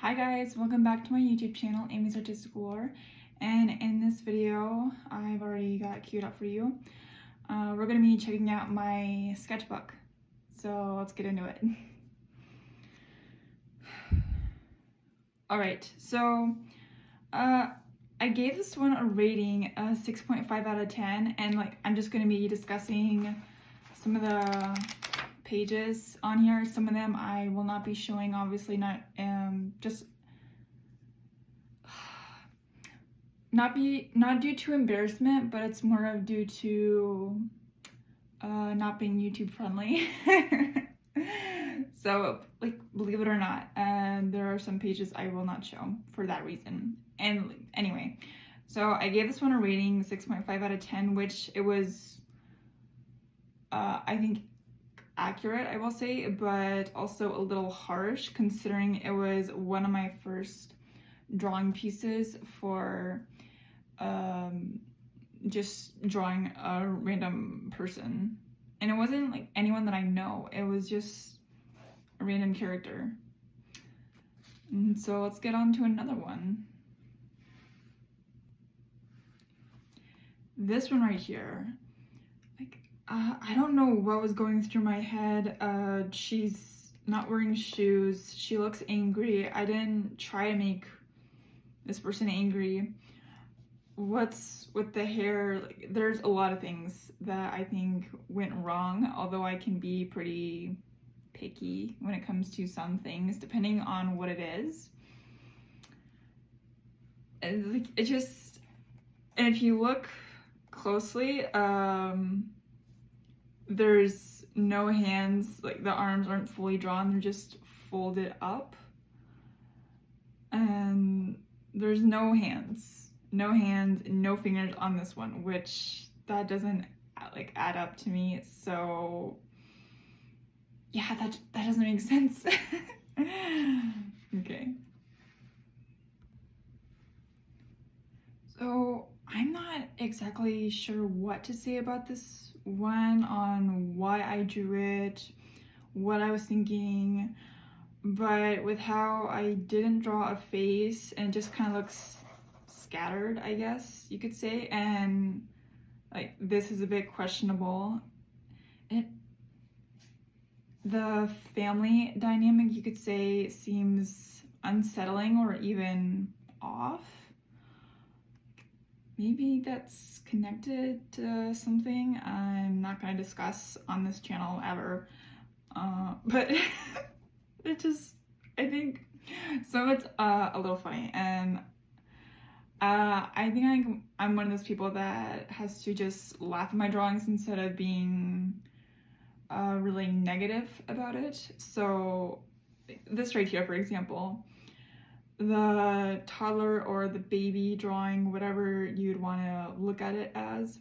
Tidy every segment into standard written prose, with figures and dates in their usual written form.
Hi guys, welcome back to my YouTube channel, Amy's Artistic Lore. And in this video, I've already got it queued up for you. We're going to be checking out my sketchbook. So let's get into it. Alright, so I gave this one a rating of 6.5 out of 10, and I'm just going to be discussing some of the pages on here. Some of them I will not be showing, obviously not not due to embarrassment, but it's more of due to not being YouTube friendly. So believe it or not, there are some pages I will not show for that reason. And anyway, so I gave this one a rating 6.5 out of 10, which it was I think accurate, I will say, but also a little harsh considering it was one of my first drawing pieces for just drawing a random person. And it wasn't anyone that I know, it was just a random character. And so let's get on to another one. This one right here, I don't know what was going through my head. She's not wearing shoes. She looks angry. I didn't try to make this person angry. What's with the hair? There's a lot of things that I think went wrong, although I can be pretty picky when it comes to some things, depending on what it is. And if you look closely, there's no hands, the arms aren't fully drawn, they're just folded up. And there's no hands, no fingers on this one, which that doesn't add up to me. So yeah, that doesn't make sense. Okay. So I'm not exactly sure what to say about this one, on why I drew it, what I was thinking, but with how I didn't draw a face and it just kind of looks scattered, I guess you could say, and this is a bit questionable. The family dynamic, you could say, seems unsettling or even off. Maybe that's connected to something I'm not going to discuss on this channel ever, but I think some of it's a little funny, and I think I'm one of those people that has to just laugh at my drawings instead of being really negative about it. So this right here, for example, the toddler or the baby drawing, whatever you'd want to look at it as,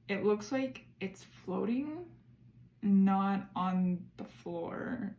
it looks like it's floating, not on the floor.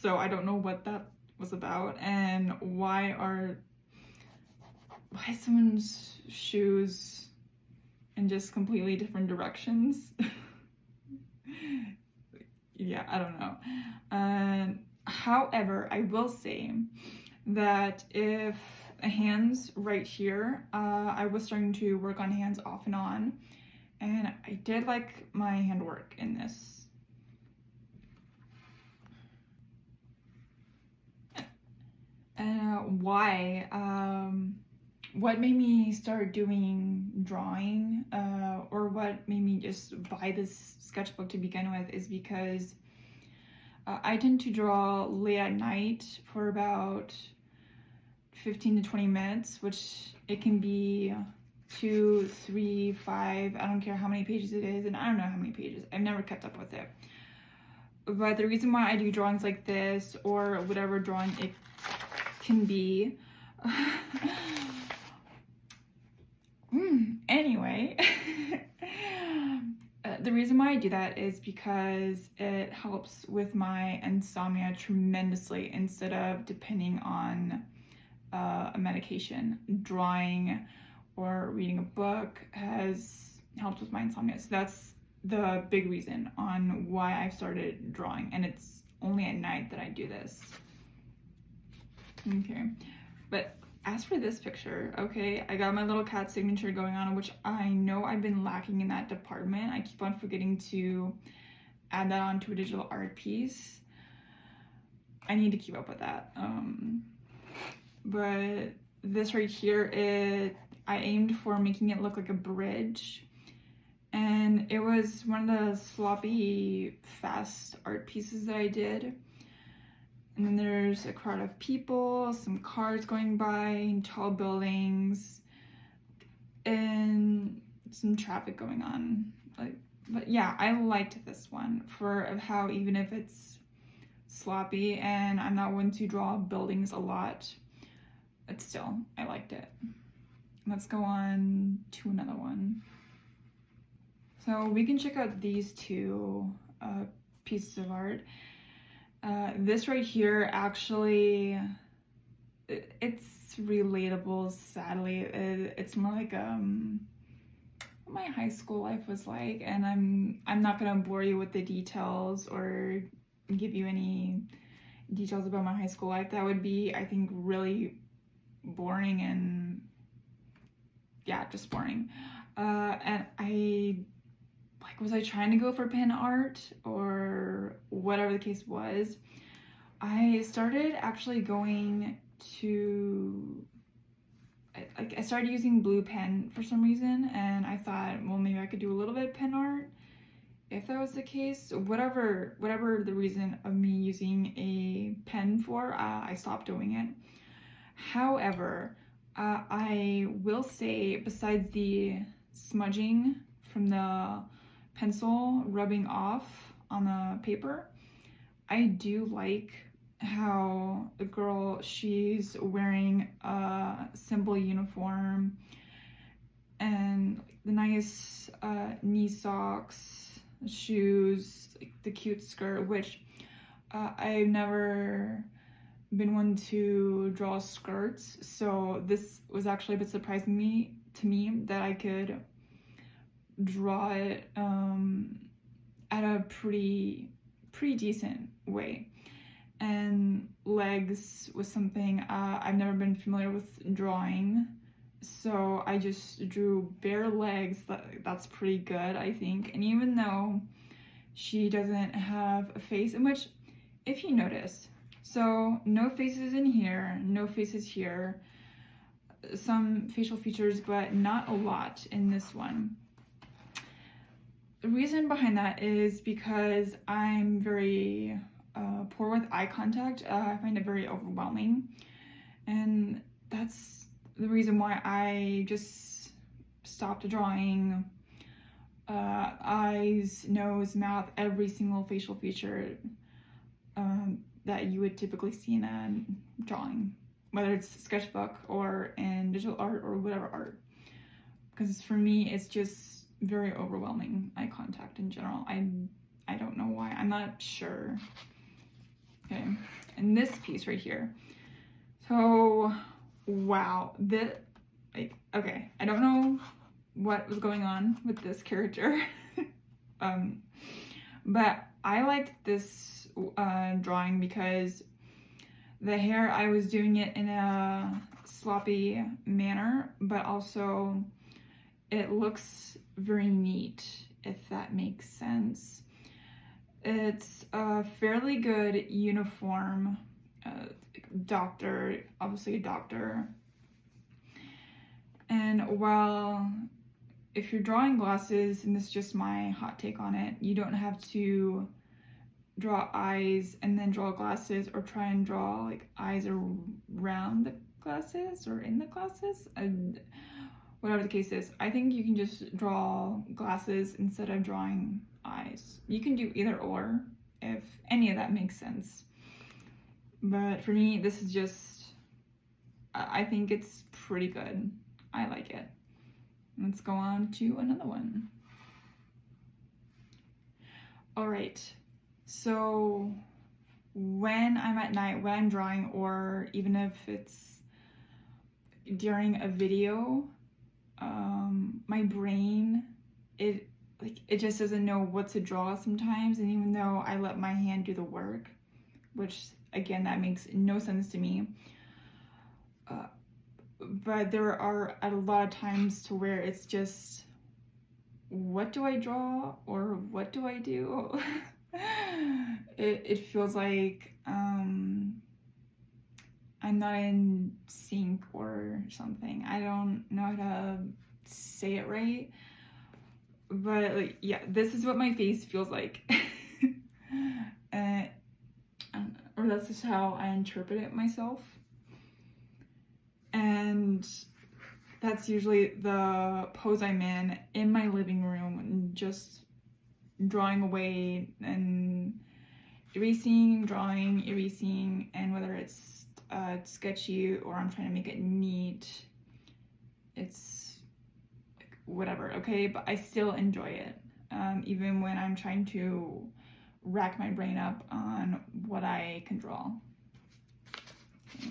So I don't know what that was about, and why someone's shoes in just completely different directions. Yeah, I don't know. However, I will say that if a hand's right here, I was starting to work on hands off and on, and I did like my handwork in this. Why? What made me start doing drawing, or what made me just buy this sketchbook to begin with, is because I tend to draw late at night for about 15 to 20 minutes, which it can be 2, 3, 5, I don't care how many pages it is, and I don't know how many pages. I've never kept up with it. But the reason why I do drawings like this, or whatever drawing it can be, anyway, the reason why I do that is because it helps with my insomnia tremendously instead of depending on a medication. Drawing or reading a book has helped with my insomnia. So that's the big reason on why I've started drawing, and it's only at night that I do this. Okay, but as for this picture, okay, I got my little cat signature going on, which I know I've been lacking in that department. I keep on forgetting to add that onto a digital art piece. I need to keep up with that. But this right here, I aimed for making it look like a bridge, and it was one of the sloppy, fast art pieces that I did. And then there's a crowd of people, some cars going by, tall buildings, and some traffic going on. But yeah, I liked this one for how, even if it's sloppy and I'm not one to draw buildings a lot, but still, I liked it. Let's go on to another one. So we can check out these two pieces of art. This right here, actually, it's relatable, sadly. It's more like what my high school life was like, and I'm not gonna bore you with the details or give you any details about my high school life. That would be, I think, really boring, and yeah, just boring. And was I trying to go for pen art or whatever the case was? I started actually going to, I started using blue pen for some reason, and I thought, well, maybe I could do a little bit of pen art if that was the case. Whatever the reason of me using a pen for, I stopped doing it. However, I will say, besides the smudging from the pencil rubbing off on the paper, I do like how the girl, she's wearing a simple uniform and the nice knee socks, shoes, like the cute skirt, which I've never been one to draw skirts, so this was actually a bit surprising to me that I could draw it at a pretty decent way. And legs was something I've never been familiar with drawing, so I just drew bare legs. That's pretty good, I think. And even though she doesn't have a face, in which, if you notice, so no faces in here, no faces here, some facial features, but not a lot in this one. The reason behind that is because I'm very poor with eye contact. I find it very overwhelming, and that's the reason why I just stopped drawing eyes, nose, mouth, every single facial feature that you would typically see in a drawing, whether it's sketchbook or in digital art or whatever art, because for me it's just very overwhelming, eye contact in general. I don't know why, I'm not sure. Okay, and this piece right here, so wow, okay, I don't know what was going on with this character. But I liked this drawing because the hair, I was doing it in a sloppy manner, but also it looks very neat, if that makes sense. It's a fairly good uniform, doctor, obviously a doctor. And while if you're drawing glasses, and this is just my hot take on it, you don't have to draw eyes and then draw glasses, or try and draw like eyes around the glasses or in the glasses, and whatever the case is. I think you can just draw glasses instead of drawing eyes. You can do either or, if any of that makes sense. But for me, this is just, I think it's pretty good. I like it. Let's go on to another one. All right, so when I'm at night, when I'm drawing, or even if it's during a video, my brain, it just doesn't know what to draw sometimes. And even though I let my hand do the work, which again, that makes no sense to me, but there are a lot of times to where it's just, what do I draw or what do I do? It feels like I'm not in sync or something. I don't know how to say it right, but like, yeah, this is what my face feels like. Or that's just how I interpret it myself. And that's usually the pose I'm in my living room, just drawing away and erasing, drawing, erasing, and whether it's sketchy or I'm trying to make it neat, it's like whatever, okay? But I still enjoy it, even when I'm trying to rack my brain up on what I can draw. Okay.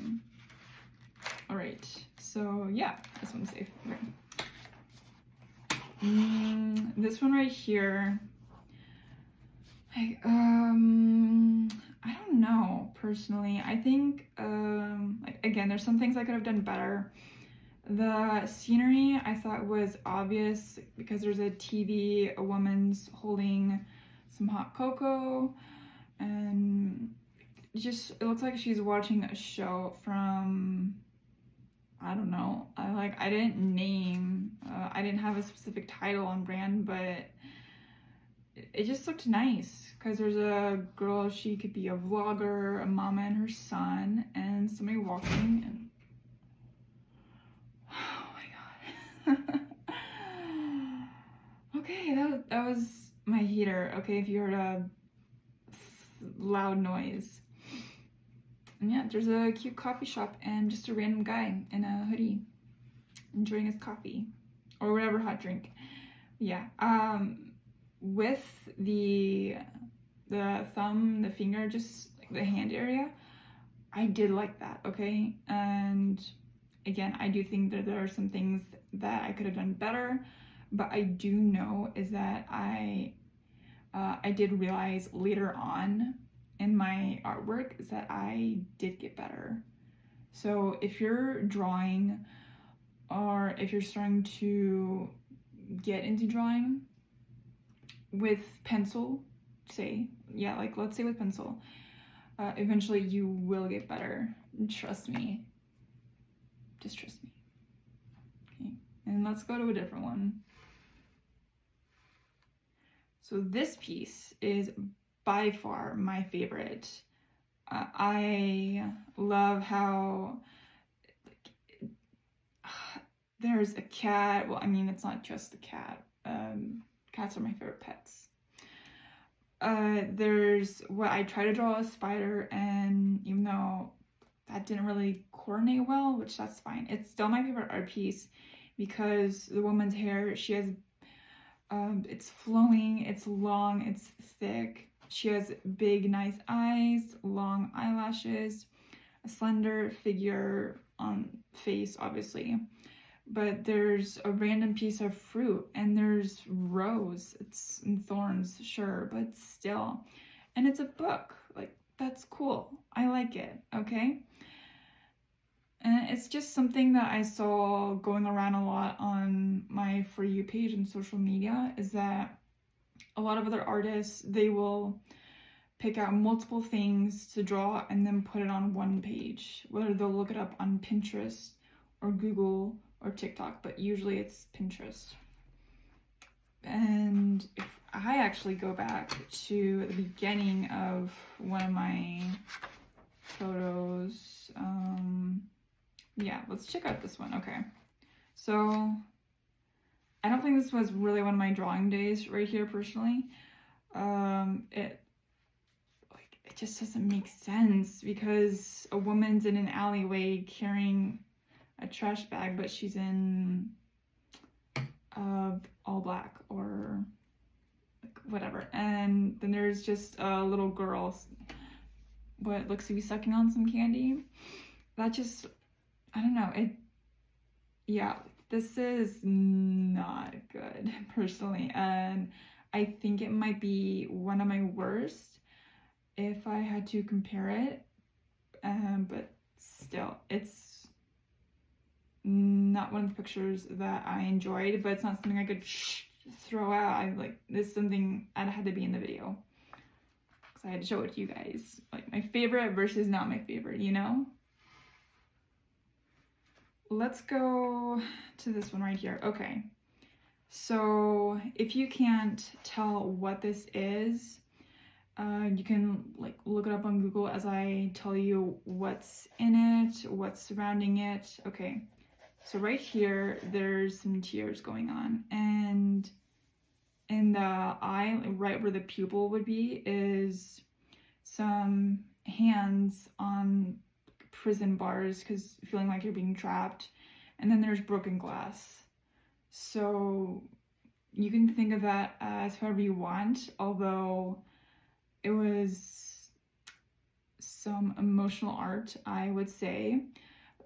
All right, so yeah, this one's safe. Okay. This one right here, I don't know, personally. I think, like, again, there's some things I could have done better. The scenery I thought was obvious because there's a TV, a woman's holding some hot cocoa, and it looks like she's watching a show from, I don't know, I didn't name, I didn't have a specific title on brand, but it just looked nice because there's a girl, she could be a vlogger, a mama and her son, and somebody walking, and oh my god. Okay, that was my heater, okay, if you heard a loud noise. And yeah, there's a cute coffee shop and just a random guy in a hoodie enjoying his coffee or whatever hot drink. Yeah, with the thumb, the finger, just like the hand area, I did like that, okay? And again, I do think that there are some things that I could have done better, but I do know is that I did realize later on in my artwork is that I did get better. So if you're drawing, or if you're starting to get into drawing with pencil, let's say with pencil, eventually you will get better. Trust me. Just trust me. Okay, and let's go to a different one. So this piece is by far my favorite. I love how there's a cat. Well, I mean, it's not just the cat. Cats are my favorite pets. There's what I try to draw a spider, and even though that didn't really coordinate well, which that's fine, it's still my favorite art piece because the woman's hair, she has, it's flowing, it's long, it's thick. She has big, nice eyes, long eyelashes, a slender figure on face, obviously. But there's a random piece of fruit, and there's rose, it's and thorns, sure, but still. And it's a book, like, that's cool. I like it, okay? And it's just something that I saw going around a lot on my For You page and social media, is that a lot of other artists, they will pick out multiple things to draw and then put it on one page, whether they'll look it up on Pinterest or Google or TikTok, but usually it's Pinterest. And if I actually go back to the beginning of one of my photos, yeah, let's check out this one. Okay, so I don't think this was really one of my drawing days right here personally. It just doesn't make sense because a woman's in an alleyway carrying a trash bag, but she's in all black or like whatever, and then there's just a little girl what looks to be sucking on some candy. That just, I don't know, yeah, this is not good personally, and I think it might be one of my worst if I had to compare it, but still, it's not one of the pictures that I enjoyed, but it's not something I could throw out. This is something I had to be in the video. Because I had to show it to you guys. Like my favorite versus not my favorite, you know? Let's go to this one right here. Okay. So if you can't tell what this is, you can like look it up on Google as I tell you what's in it, what's surrounding it. Okay, so right here, there's some tears going on, and in the eye, right where the pupil would be, is some hands on prison bars because feeling like you're being trapped, and then there's broken glass. So you can think of that as however you want, although it was some emotional art, I would say.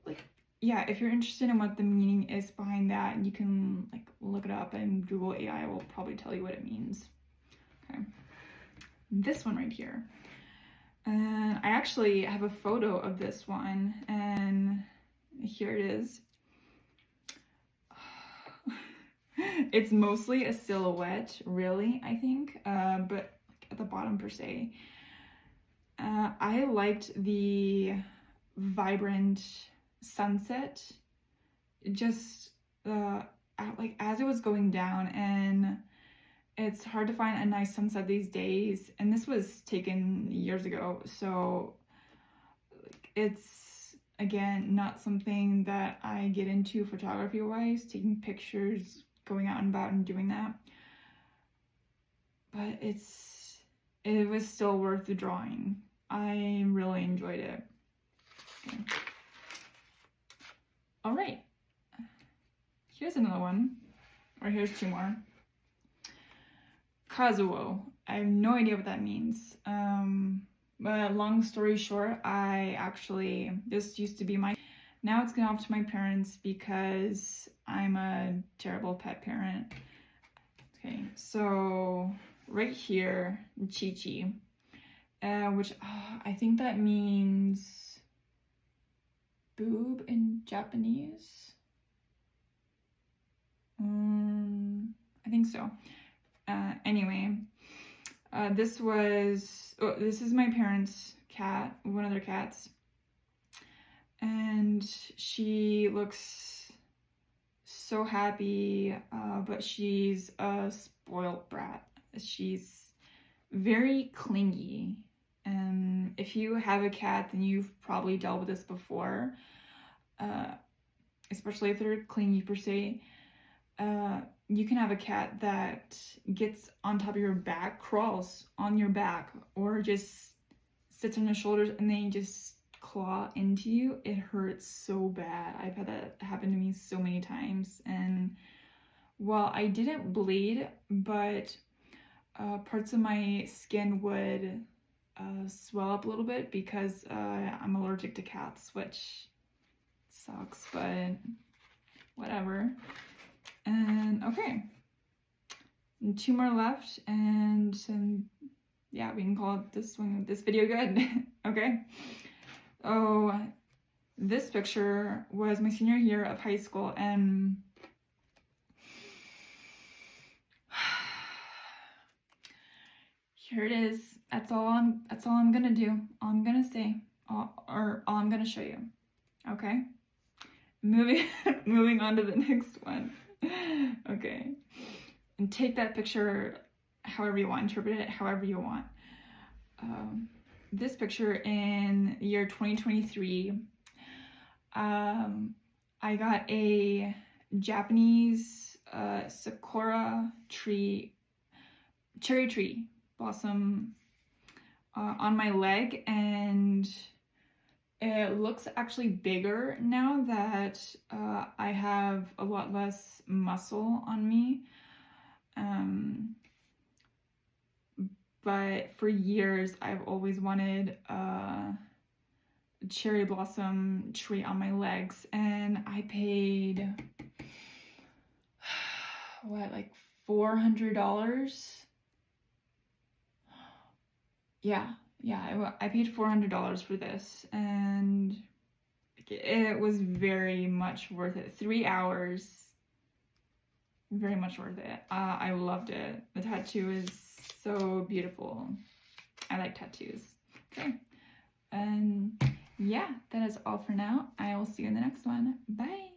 Like, yeah, if you're interested in what the meaning is behind that, you can like look it up, and Google AI will probably tell you what it means. Okay, this one right here. And I actually have a photo of this one, and here it is. It's mostly a silhouette, really, I think, but at the bottom per se. I liked the vibrant sunset, just like as it was going down, and it's hard to find a nice sunset these days, and this was taken years ago, so it's again not something that I get into photography wise, taking pictures, going out and about and doing that, but it was still worth the drawing. I really enjoyed it. Okay. All right, here's another one, or here's two more. Kazuo. I have no idea what that means. But long story short, this used to be now it's gone off to my parents because I'm a terrible pet parent. Okay, so right here, Chi-Chi, which I think that means boob in Japanese. I think so. Anyway, this is my parents' cat, one of their cats, and she looks so happy, but she's a spoiled brat. She's very clingy, and if you have a cat, then you've probably dealt with this before, especially if they're clingy per se. You can have a cat that gets on top of your back, crawls on your back, or just sits on your shoulders and they just claw into you. It hurts so bad. I've had that happen to me so many times, and while I didn't bleed, but parts of my skin would swell up a little bit because I'm allergic to cats, which sucks, but whatever. And okay, and two more left, and yeah, we can call this video good. Okay, oh, this picture was my senior year of high school, and here it is. That's all I'm gonna do. All I'm gonna say, or all I'm gonna show you. Okay, moving on to the next one. Okay, and take that picture however you want, interpret it however you want. This picture in the year 2023, I got a Japanese sakura cherry tree blossom on my leg, and it looks actually bigger now that I have a lot less muscle on me. But for years, I've always wanted a cherry blossom tree on my legs, and I paid, what, like $400? Yeah, I paid $400 for this, and it was very much worth it. 3 hours, very much worth it. I loved it. The tattoo is so beautiful. I like tattoos. Okay, and yeah, that is all for now. I will see you in the next one. Bye.